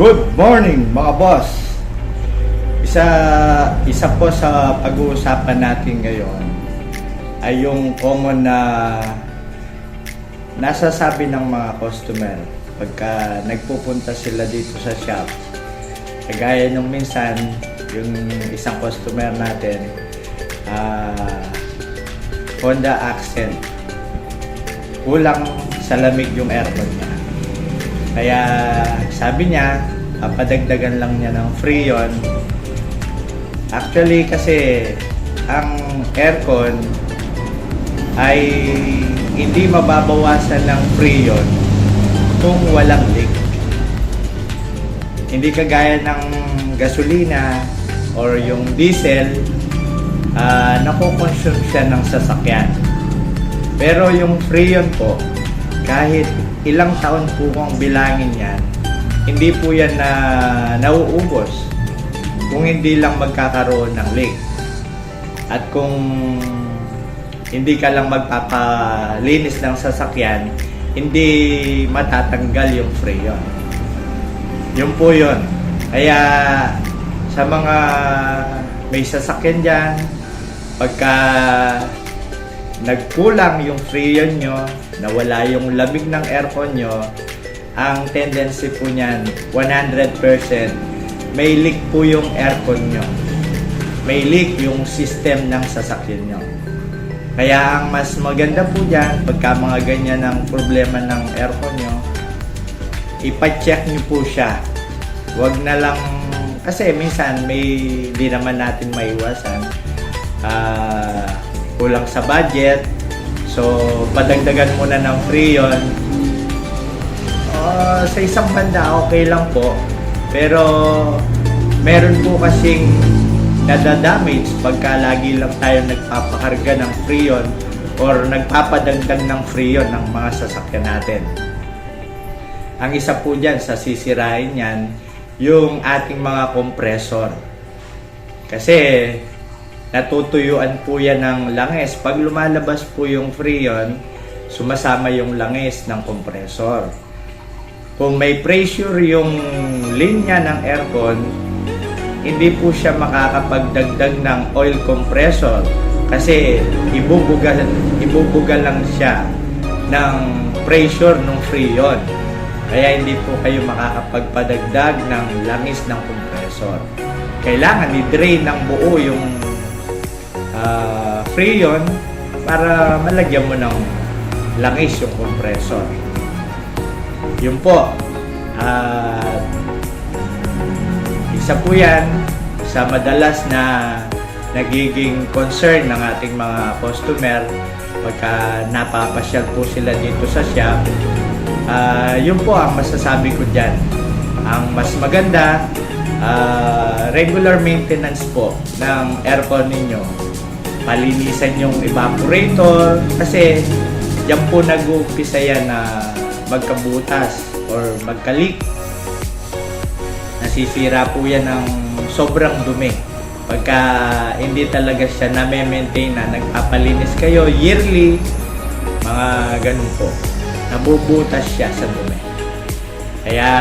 Good morning mga boss. Isa po sa pag-uusapan natin ngayon ay yung common na nasasabi ng mga customer pagka nagpupunta sila dito sa shop. Kagaya nung minsan yung isang customer natin, Honda Accent, kulang sa lamig yung aircon niya. Kaya sabi niya, papadagdagan lang niya ng Freon. Actually kasi ang aircon ay hindi mababawasan ng Freon kung walang leak. Hindi kagaya ng gasolina or yung diesel, nakokonsume siya ng sasakyan. Pero yung Freon po, kahit ilang taon po kung bilangin yan, hindi po yan na nauubos kung hindi lang magkakaroon ng leak. At kung hindi ka lang magpapalinis ng sasakyan, hindi matatanggal yung Freon. Yun po yun. Kaya sa mga may sasakyan dyan, pagka nagkulang yung Freon nyo, nawala yung lamig ng aircon nyo, ang tendency po niyan 100% may leak po yung aircon nyo, may leak yung system ng sasakyan nyo. Kaya ang mas maganda po dyan, pagka mga ganyan ang problema ng aircon nyo, ipa-check nyo po siya. Huwag na lang, kasi minsan di naman natin maiwasan, kulang sa budget, so padagdagan muna ng Freon. Sa isang banda okay lang po, pero meron po kasing nadadamage pagka lagi lang tayo nagpapakarga ng Freon or nagpapadagdag ng Freon ng mga sasakyan natin. Ang isa po dyan sa sisirain yan, yung ating mga compressor, kasi natutuyuan po yan ng langis. Pag lumalabas po yung Freon, sumasama yung langis ng compressor. Kung may pressure yung linya ng aircon, hindi po siya makakapagdagdag ng oil compressor kasi ibubuga lang siya ng pressure ng Freon. Kaya hindi po kayo makakapagpadagdag ng langis ng compressor. Kailangan i-drain ng buo yung Freon para malagyan mo ng langis yung compressor. Yun po. Isa po yan sa madalas na nagiging concern ng ating mga customer pagka napapasyal po sila dito sa shop. Yun po ang masasabi ko dyan. Ang mas maganda, regular maintenance po ng aircon ninyo. Palinisan yung evaporator kasi diyan po nag-uumpisa yan na magkabutas or magka-leak. Nasisira po yan ng sobrang dumi pagka hindi talaga siya na-maintain na nagpapalinis kayo yearly, mga ganun po, nabubutas siya sa dumi. Kaya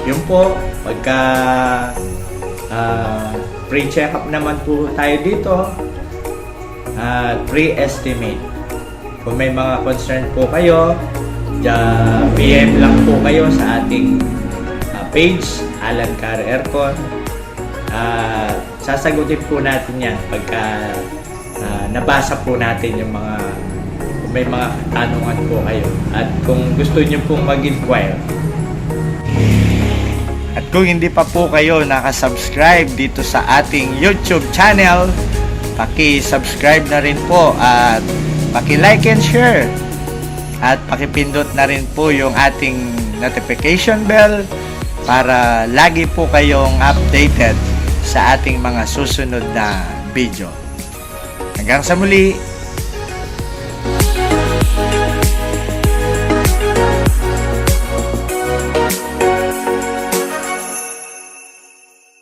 yun po, pagka pre-check-up naman po tayo dito, pre-estimate. Kung may mga concern po kayo, PM lang po kayo sa ating page, Alan Car Aircon. Sasagutin po natin yan pagka nabasa po natin yung kung may mga tanungan po kayo. At kung gusto nyo pong mag-inquire. At kung hindi pa po kayo nakasubscribe dito sa ating YouTube channel, paki-subscribe na rin po at paki-like and share. At pakipindot na rin po yung ating notification bell para lagi po kayong updated sa ating mga susunod na video. Hanggang sa muli,